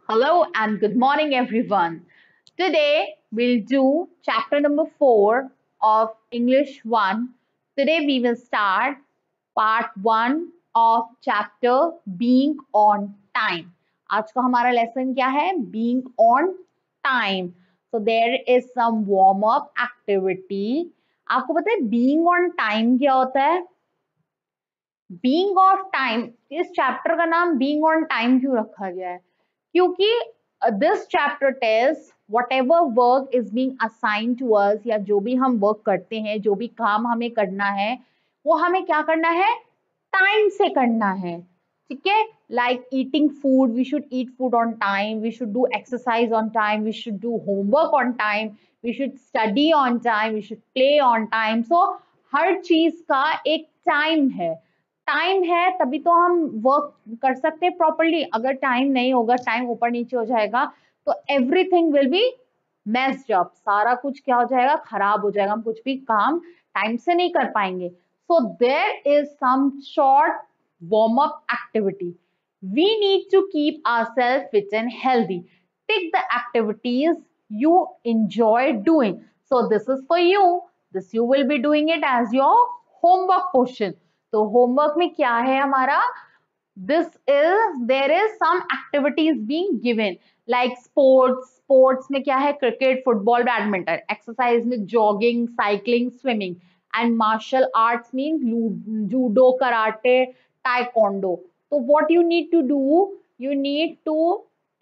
Hello and good morning, everyone. Today we'll do chapter number 4 of English 1. Today we will start part 1 of chapter Being on Time. आज का हमारा lesson क्या है? Being on Time. So there is some warm up activity. आपको पता है being on time क्या होता है? Being on time, इस चैप्टर का नाम Being on Time क्यों रखा गया है? क्योंकि this chapter tells whatever work is being assigned to us या जो भी हम वर्क करते हैं, जो भी काम हमें करना है, वो हमें क्या करना है? टाइम से करना है. ठीक है? Like eating food, we should eat food on time, we should do exercise on time, we should do homework on time, we should study on time, we should play on time. So हर चीज का एक time है. Time है तभी तो हम work कर सकते हैं प्रॉपरली. अगर टाइम नहीं होगा, टाइम ऊपर नीचे हो जाएगा तो everything will be messed up. सारा कुछ क्या हो जाएगा? खराब हो जाएगा. हम कुछ भी काम टाइम से नहीं कर पाएंगे. So there is some short warm up activity. We need to keep ourself fit and healthy. Tick the activities you enjoy doing. So this is for you. This you will be doing it as your homework portion. तो homework में क्या है हमारा? There is some activities being given like sports. Sports में क्या है? Cricket, football, badminton. Exercise में jogging, cycling, swimming. And martial arts means judo, karate, taekwondo. So what you need to do? You need to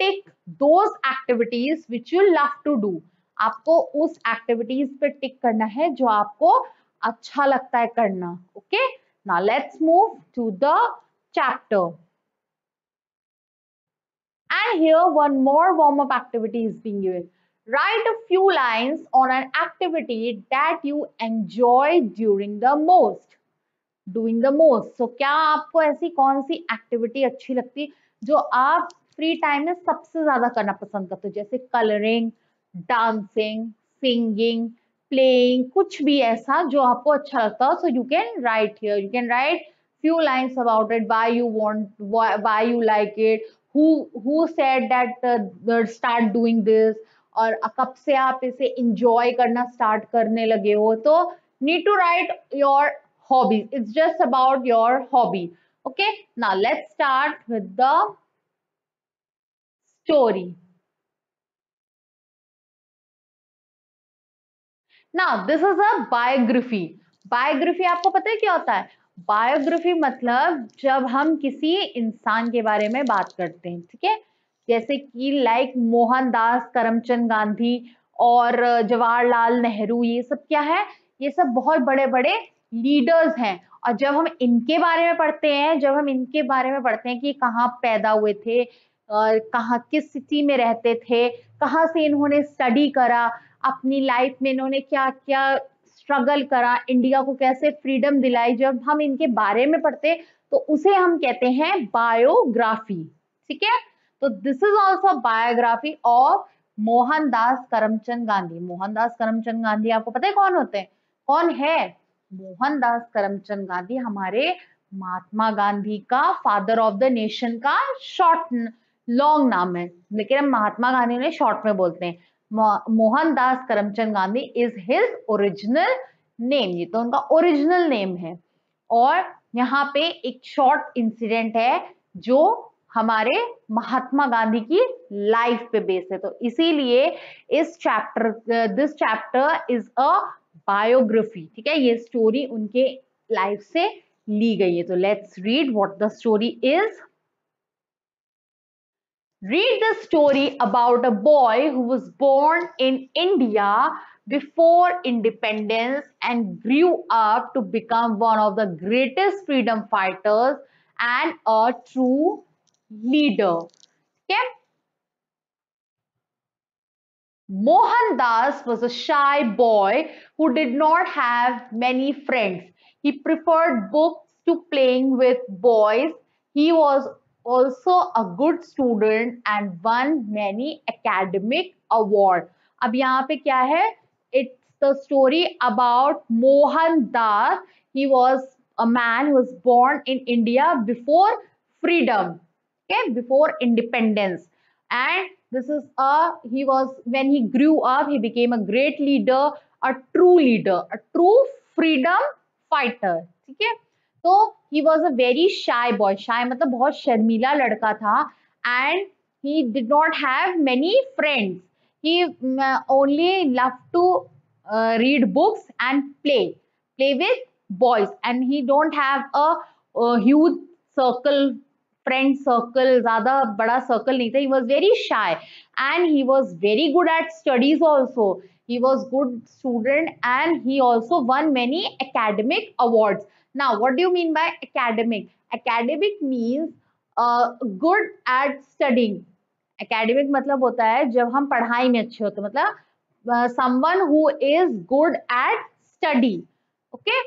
tick those activities which you love to do. आपको उस activities पे टिक करना है जो आपको अच्छा लगता है करना. Okay? Now let's move to the chapter. And here one more warm-up activity is being given. Write a few lines on an activity that you enjoy during the most. Doing the most. So क्या आपको ऐसी कौन सी activity अच्छी लगती है जो आप free time में सबसे ज्यादा करना पसंद करते हो? जैसे कलरिंग, डांसिंग, सिंगिंग, प्लेइंग, कुछ भी ऐसा जो आपको अच्छा लगता हो. So you can write here. You can write few lines about it, why you want, why you like it, who said that start doing this, और कब से आप इसे enjoy करना start करने लगे हो. तो need to write your hobbies. It's just about your hobby. Okay, now let's start with the story. Now this is a biography. Biography आपको पता है क्या होता है? बायोग्राफी मतलब जब हम किसी इंसान के बारे में बात करते हैं. ठीक है? जैसे कि लाइक मोहनदास करमचंद गांधी और जवाहरलाल नेहरू, ये सब क्या है? ये सब बहुत बड़े बड़े लीडर्स हैं. और जब हम इनके बारे में पढ़ते हैं, जब हम इनके बारे में पढ़ते हैं कि कहाँ पैदा हुए थे, कहाँ किस सिटी में रहते थे, कहाँ से इन्होंने स्टडी करा, अपनी लाइफ में इन्होंने क्या क्या स्ट्रगल करा, इंडिया को कैसे फ्रीडम दिलाई, जब हम इनके बारे में पढ़ते तो उसे हम कहते हैं बायोग्राफी. ठीक है? तो this is also biography of Mohandas Karamchand Gandhi. Mohandas Karamchand Gandhi आपको पता है कौन होते हैं? कौन है? मोहनदास करमचंद गांधी हमारे महात्मा गांधी का, फादर ऑफ द नेशन का शॉर्ट लॉन्ग नाम है, लेकिन हम महात्मा गांधी ने शॉर्ट में बोलते हैं. Mohandas Karamchand Gandhi is his original name. ये तो उनका ओरिजिनल नेम है. और यहाँ पे एक शॉर्ट इंसिडेंट है जो हमारे महात्मा गांधी की लाइफ पे बेस है. तो इसीलिए इस chapter, this chapter is a biography. ठीक है? ये स्टोरी उनके लाइफ से ली गई है. तो let's read what the story is. Read the story about a boy who was born in India before independence and grew up to become one of the greatest freedom fighters and a true leader. Okay? Mohandas was a shy boy who did not have many friends. He preferred books to playing with boys. He was also a good student and won many academic awards. अब यहाँ पे क्या है? It's the story about Mohandas. He was a man who was born in India before freedom, okay, before independence. and this is a he was when he grew up he became a great leader, a true freedom fighter. ठीक है, तो he was a very shy boy. Shy मतलब बहुत शर्मीला लड़का था, and he did not have many friends. He only loved to read books and play with boys, and he don't have a huge circle, friend circle, ज़्यादा बड़ा circle नहीं था. He was very shy, and he was very good at studies also. He was good student, and he also won many academic awards. Now, what do you mean by academic? Academic means good at studying. Academic मतलब होता है जब हम पढ़ाई में अच्छे होते, मतलब someone who is good at study. Okay.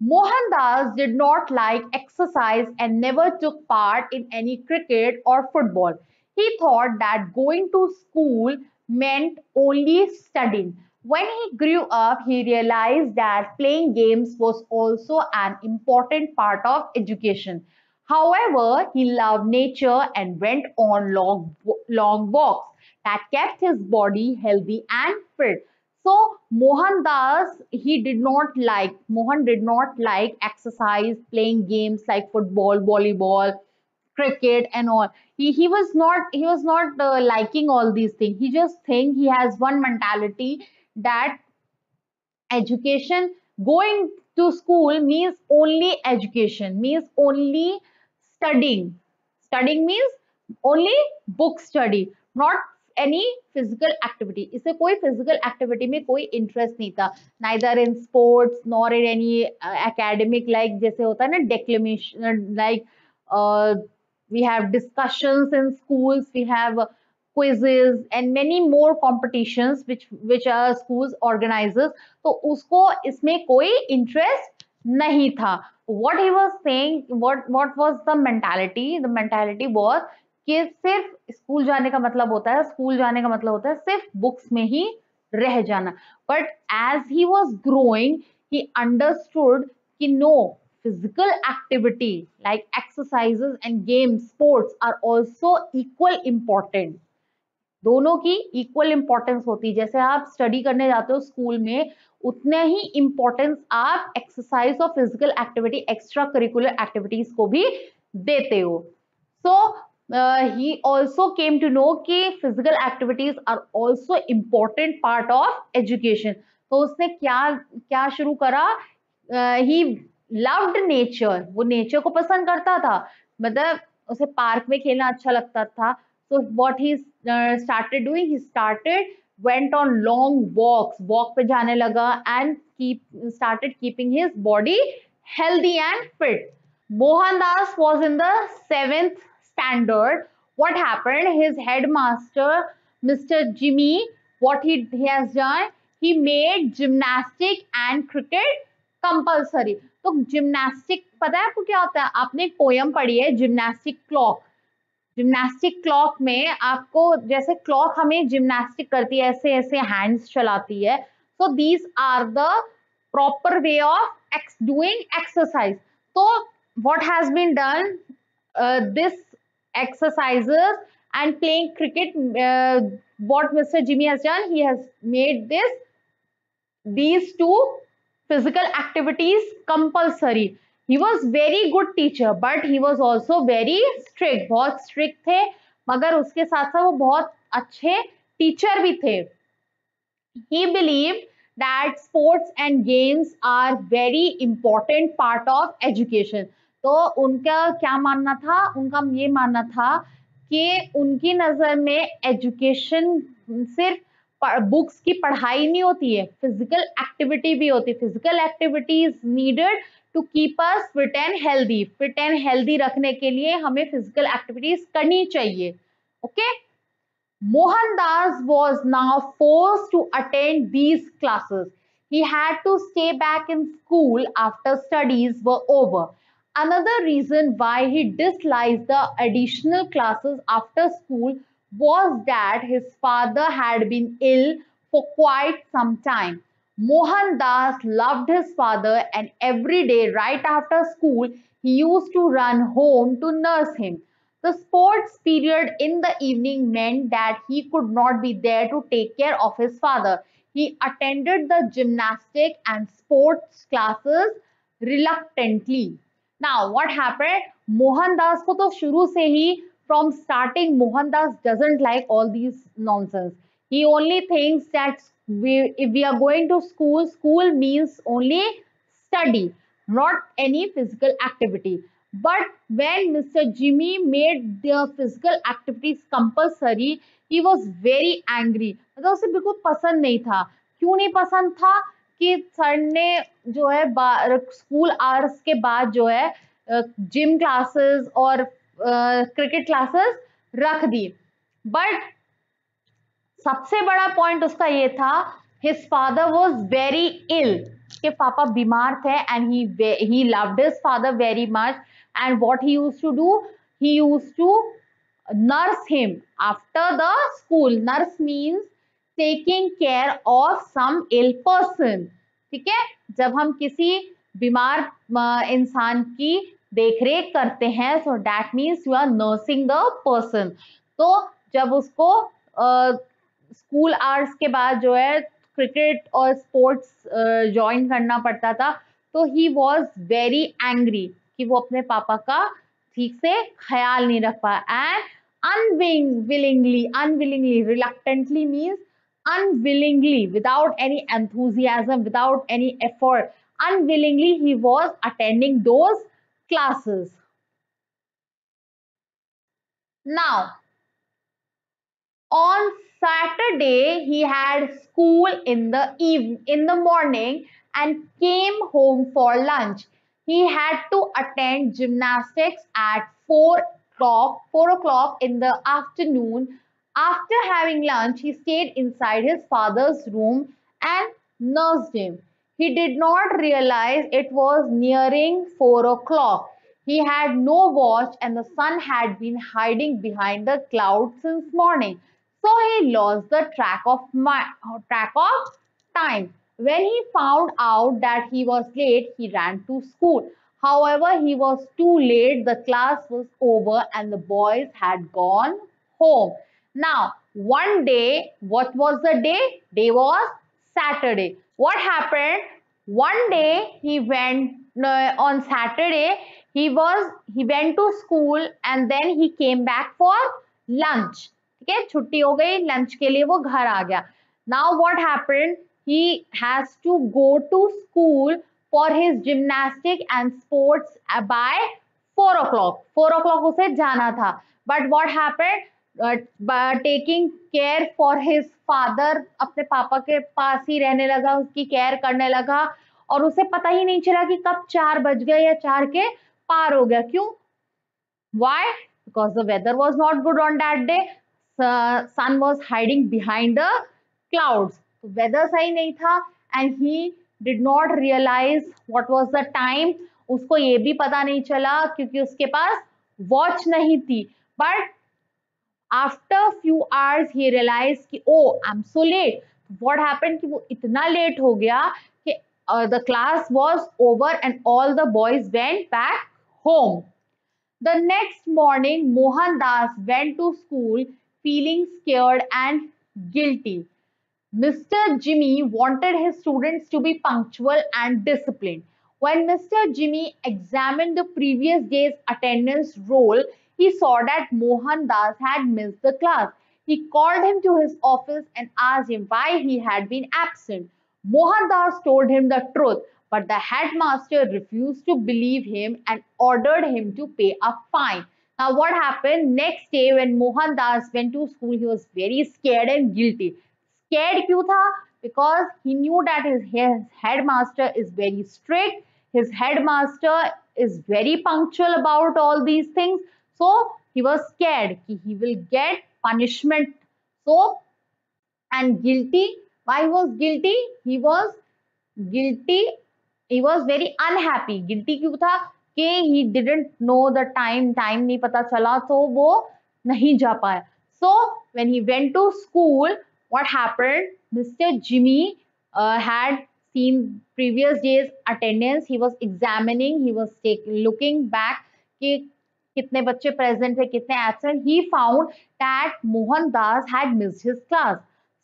Mohandas did not like exercise and never took part in any cricket or football. He thought that going to school meant only studying. When he grew up, he realized that playing games was also an important part of education. However, he loved nature and went on long walks that kept his body healthy and fit. So Mohan did not like exercise, playing games like football, volleyball, cricket, and all. He was not liking all these things. He just think he has one mentality that education, going to school means only education, means only studying. Studying means only book study, not any physical activity. इसे कोई physical activity में कोई interest नहीं था, neither in sports nor in any academic, like जैसे होता है ना declamation, like uh, we have discussions in schools, we have quizzes and many more competitions which our schools organizes. तो उसको इसमें कोई interest नहीं था. What he was saying, what was the mentality? The mentality was कि सिर्फ school जाने का मतलब होता है, स्कूल जाने का मतलब होता है सिर्फ बुक्स में ही रह जाना. But as he was growing, he understood कि no, physical activity like exercises and games, sports are also equal important. दोनों की इक्वल इंपॉर्टेंस होती है. जैसे आप स्टडी करने जाते हो स्कूल में, उतने ही इंपॉर्टेंस आप एक्सरसाइज और physical activity, extra curricular activities को भी देते हो. So he also came to know कि physical activities are also important part of education. तो उसने क्या क्या शुरू करा? He loved nature. वो नेचर को पसंद करता था, मतलब उसे पार्क में खेलना अच्छा लगता था. So what he started doing, he went on long walk पे जाने लगा, and started keeping his body healthy and fit. Mohandas was in the 7th standard. What happened? His headmaster, Mr. Jimmy, what he has done, he made gymnastic and cricket compulsory. तो gymnastic पता है आपको क्या होता है? आपने एक poem पढ़ी है, जिम्नास्टिक क्लॉक. जिम्नास्टिक क्लॉक में आपको, जैसे क्लॉक हमें जिम्नास्टिक करती है, ऐसे ऐसे हैंड्स चलाती है. So these are the proper way of doing exercise. तो what has been done, this exercises and playing cricket, what Mr. Jimmy has done, he has made these two physical activities compulsory. He was very good teacher, but he was also very strict. बहुत strict थे, मगर उसके साथ साथ वो बहुत अच्छे teacher भी थे. He believed that sports and games are very important part of education. तो उनका क्या मानना था? उनका ये मानना था कि उनकी नजर में एजुकेशन सिर्फ बुक्स की पढ़ाई नहीं होती है, फिजिकल एक्टिविटी भी होती है. Physical activity is needed to keep us fit and healthy. Fit and healthy रखने के लिए हमें फिजिकल एक्टिविटीज करनी चाहिए. Okay. Mohandas was now forced to attend these classes. He had to stay back in school after studies were over. Another reason why he disliked the additional classes after school was that his father had been ill for quite some time. Mohandas loved his father, and every day right after school he used to run home to nurse him. The sports period in the evening meant that he could not be there to take care of his father. He attended the gymnastic and sports classes reluctantly. Now, what happened? Mohandas को तो शुरू से ही from starting Mohandas doesn't like all these nonsense. He only thinks that if we are going to school, school means only study, not any physical activity. But when Mr. Jimmy made the physical activities compulsory, he was very angry. मतलब उसे बिल्कुल पसंद नहीं था. क्यों नहीं पसंद था? कि सर ने जो है स्कूल आवर्स के बाद जो है जिम क्लासेस और क्रिकेट क्लासेस रख दी. बट सबसे बड़ा पॉइंट उसका ये था, his father was very ill, कि पापा बीमार थे, and he loved his father very much, and what he used to do, he used to nurse him after the school. Nurse means taking care of some ill person. ठीक है, जब हम किसी बीमार इंसान की देखरेख करते हैं, so that means you are nursing the person. तो जब उसको स्कूल आवर्स के बाद जो है क्रिकेट और स्पोर्ट्स ज्वाइन करना पड़ता था, तो ही वॉज वेरी एंग्री कि वो अपने पापा का ठीक से ख्याल नहीं रख पाया. And unwillingly reluctantly means unwillingly, without any enthusiasm, without any effort, unwillingly he was attending those classes. Now, on Saturday, he had school in the morning and came home for lunch. He had to attend gymnastics at 4 o'clock in the afternoon. After having lunch, he stayed inside his father's room and nursed him. He did not realize it was nearing 4 o'clock. He had no watch and the sun had been hiding behind the clouds since morning. So he lost the track of time. When he found out that he was late, he ran to school. However, he was too late. The class was over and the boys had gone home. Now, one day, what was the day? Day was Saturday. What happened? One day he went on Saturday. He went to school and then he came back for lunch. ठीक है, छुट्टी हो गई, lunch के लिए वो घर आ गया. Now what happened, he has to go to school for his gymnastic and sports by 4 o'clock. 4 o'clock उसे जाना था. But what happened, taking care for his father, अपने पापा के पास ही रहने लगा, उसकी केयर करने लगा और उसे पता ही नहीं चला कि कब 4 बज गए या 4 के पार हो गया. क्यों? Why? Because the weather was not good on that day. Sun was hiding behind the clouds. Weather सही नहीं था and he did not realize what was the time. उसको ये भी पता नहीं चला क्योंकि उसके पास वॉच नहीं थी. But after few hours he realized कि oh I'm so late. What happened कि वो इतना late हो गया कि the class was over and all the boys went back home. The next morning, Mohandas went to school feeling scared and guilty. Mr. Jimmy wanted his students to be punctual and disciplined. When Mr. Jimmy examined the previous day's attendance roll, he saw that Mohandas had missed the class. He called him to his office and asked him why he had been absent. Mohandas told him the truth, but the headmaster refused to believe him and ordered him to pay a fine. Now, what happened next day when Mohandas went to school? He was very scared and guilty. Scared क्यों था? Because he knew that his headmaster is very strict. His headmaster is very punctual about all these things. So he was scared कि he will get punishment. So, and guilty. Why he was guilty? He was guilty. He was very unhappy. Guilty क्यों था? कि he didn't know the time. Time नहीं पता चला तो वो नहीं जा पाया. So when he went to school, what happened? Mr. Jimmy had seen previous day's attendance. He was examining. He was looking back कि कितने बच्चे प्रेजेंट थे, कितने absent. He found that Mohandas had missed his class.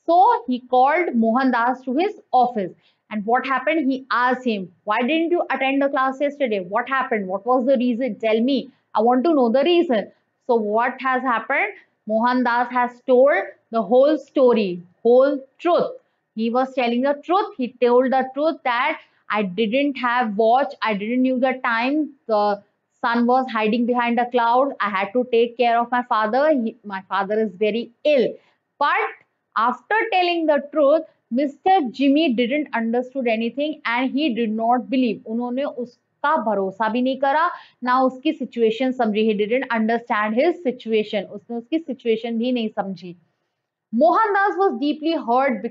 So he called Mohandas to his office. And what happened? He asked him, why didn't you attend the class yesterday? What happened? What was the reason? Tell me. I want to know the reason. So what has happened? Mohandas has told the whole story, whole truth. He was telling the truth. He told the truth that I didn't have watch. I didn't knew the time. The sun was hiding behind a cloud. I had to take care of my father. My father is very ill. But after telling the truth, Mr. Jimmy didn't understood anything and he did not believe. उन्होंने उसका भरोसा भी नहीं करा, ना उसकी situation समझी. He didn't understand his situation. उसने उसकी situation भी नहीं समझी. Mohandas was deeply hurt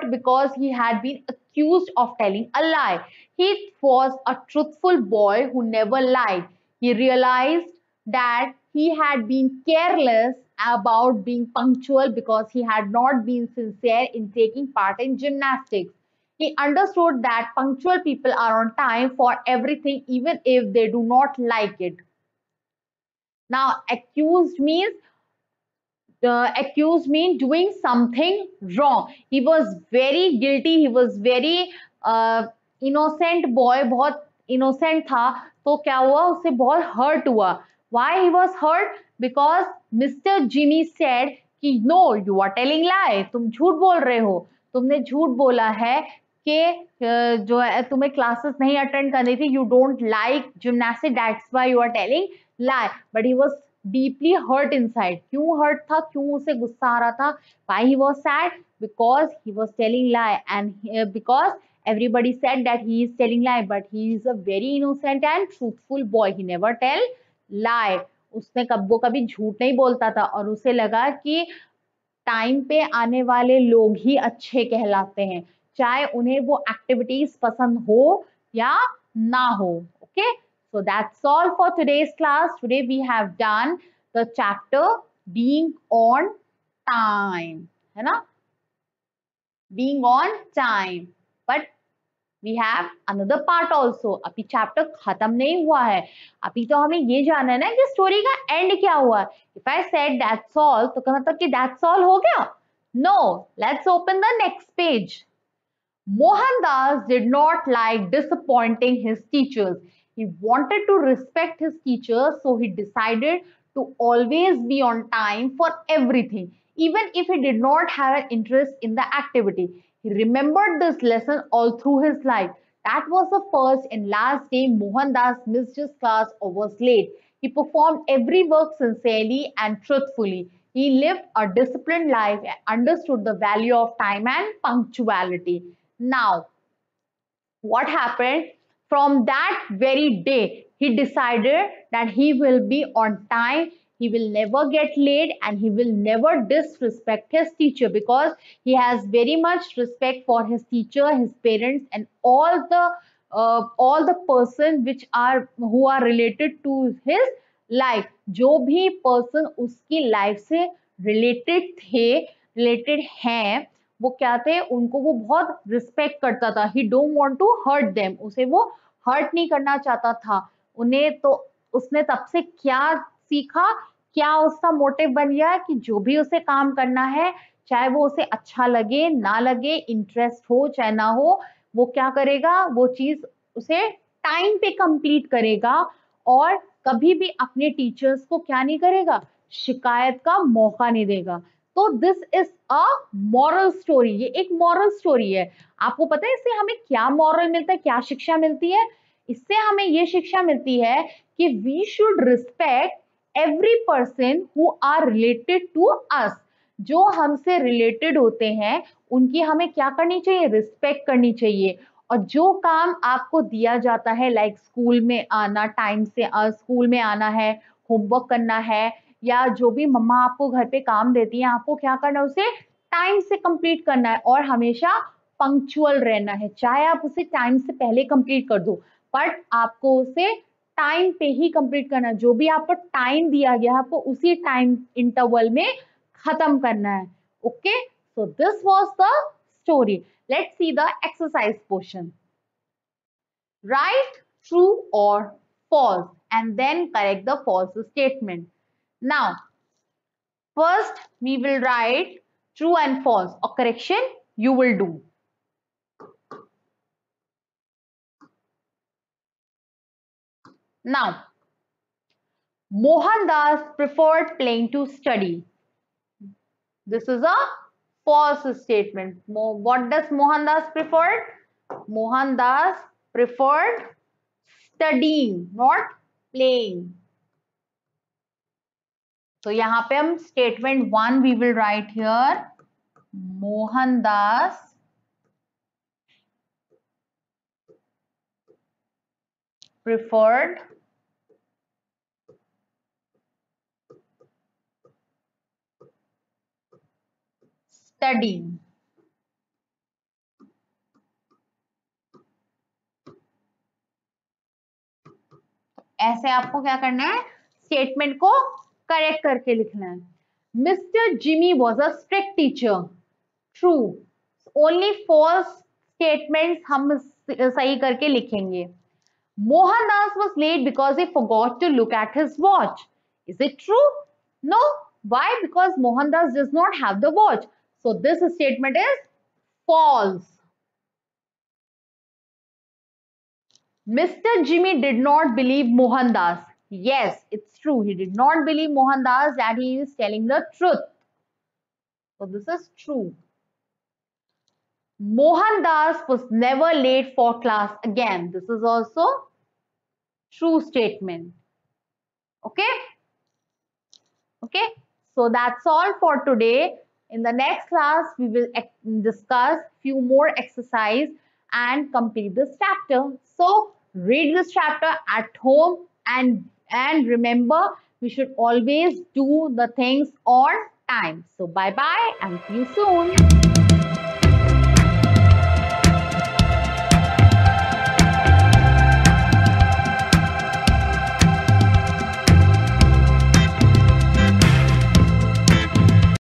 because he had been accused of telling a lie. He was a truthful boy who never lied. He realized that he had been careless about being punctual because he had not been sincere in taking part in gymnastics. He understood that punctual people are on time for everything, even if they do not like it. Now, accused means accused me doing something wrong. He was very guilty. He was very innocent boy. बहुत innocent था. तो क्या हुआ? उसे बहुत hurt हुआ. Why he was hurt? Because Mr. Jimmy said कि no, you are telling lie. तुम झूठ बोल रहे हो. तुमने झूठ बोला है कि जो है तुम्हें क्लासेस नहीं अटेंड करनी थी. You don't like gymnastics. That's why you are telling lie. But he was deeply hurt inside. क्यों hurt था? क्यों उसे गुस्सा आ रहा था? Why he was sad? Because he was telling lie and because everybody said that he is telling lie, but he is a very innocent and truthful boy. He never tell lie. उसने वो कभी झूठ नहीं बोलता था और उसे लगा कि टाइम पे आने वाले लोग ही अच्छे कहलाते हैं, चाहे उन्हें वो एक्टिविटीज पसंद हो या ना हो. Okay, so that's all for today's class. Today we have done the chapter being on time, है ना, being on time. But we have another part also. अभी चैप्टर खत्म नहीं हुआ है. अभी तो हमें ये जानना है ना कि स्टोरी का एंड क्या हुआ. If I said that's all, तो क्या मतलब कि that's all हो गया? No, let's open the next page. Mohandas did not like disappointing his teachers. He wanted to respect his teachers, so he decided to always be on time for everything, even if he did not have an interest in the activity. He remembered this lesson all through his life. That was the first and last day Mohandas missed his class or was late. He performed every work sincerely and truthfully. He lived a disciplined life and understood the value of time and punctuality. Now, what happened? From that very day, he decided that he will be on time, he will never get late, and he will never disrespect his teacher because he has very much respect for his teacher, his parents, and all the person which are who are related to his life. जो भी person उसकी life से related थे, related हैं, वो क्या थे, उनको वो बहुत रिस्पेक्ट करता था. He don't want to hurt them. उसे वो हर्ट नहीं करना चाहता था उन्हें. तो उसने तब से क्या सीखा, क्या उसका मोटिव बन गया कि जो भी उसे काम करना है, चाहे वो उसे अच्छा लगे ना लगे, इंटरेस्ट हो चाहे ना हो, वो क्या करेगा, वो चीज उसे टाइम पे कंप्लीट करेगा और कभी भी अपने टीचर्स को क्या नहीं करेगा, शिकायत का मौका नहीं देगा. तो this is a moral story. ये एक मॉरल स्टोरी है. आपको पता है इससे हमें क्या मॉरल मिलता है, क्या शिक्षा मिलती है? इससे हमें ये शिक्षा मिलती है कि we should respect every person who are related to us. जो हमसे रिलेटेड होते हैं उनकी हमें क्या करनी चाहिए, रिस्पेक्ट करनी चाहिए. और जो काम आपको दिया जाता है, लाइक स्कूल में आना, टाइम से स्कूल में आना है, होमवर्क करना है, या जो भी मम्मा आपको घर पे काम देती है, आपको क्या करना है, उसे टाइम से कंप्लीट करना है और हमेशा पंक्चुअल रहना है. चाहे आप उसे टाइम से पहले कंप्लीट कर दो, बट आपको उसे टाइम पे ही कंप्लीट करना है. जो भी आपको टाइम दिया गया है, आपको उसी टाइम इंटरवल में खत्म करना है. Okay, so this was the story. Let's see the exercise portion. Right true और false, and then correct the false statement. Now, first we will write true and false, or correction you will do. Now, Mohandas preferred playing to study. This is a false statement. What does Mohandas prefer? Mohandas preferred studying, not playing. So यहाँ पे हम statement 1 we will write here. Mohandas preferred studying. ऐसे आपको क्या करना है, statement को correct करके लिखना है. Mr Jimmy was a strict teacher. True. Only false statements हम सही करके लिखेंगे. Mohandas was late because he forgot to look at his watch. Is it true? No. Why? Because Mohandas does not have the watch. So this statement is false. Mr. Jimmy did not believe Mohandas. Yes, it's true. He did not believe Mohandas that he is telling the truth. So this is true. Mohandas was never late for class again. This is also true statement. Okay? Okay, so that's all for today. In the next class, we will discuss few more exercise and complete this chapter. So read this chapter at home, and remember, we should always do the things on time. So bye bye and see you soon.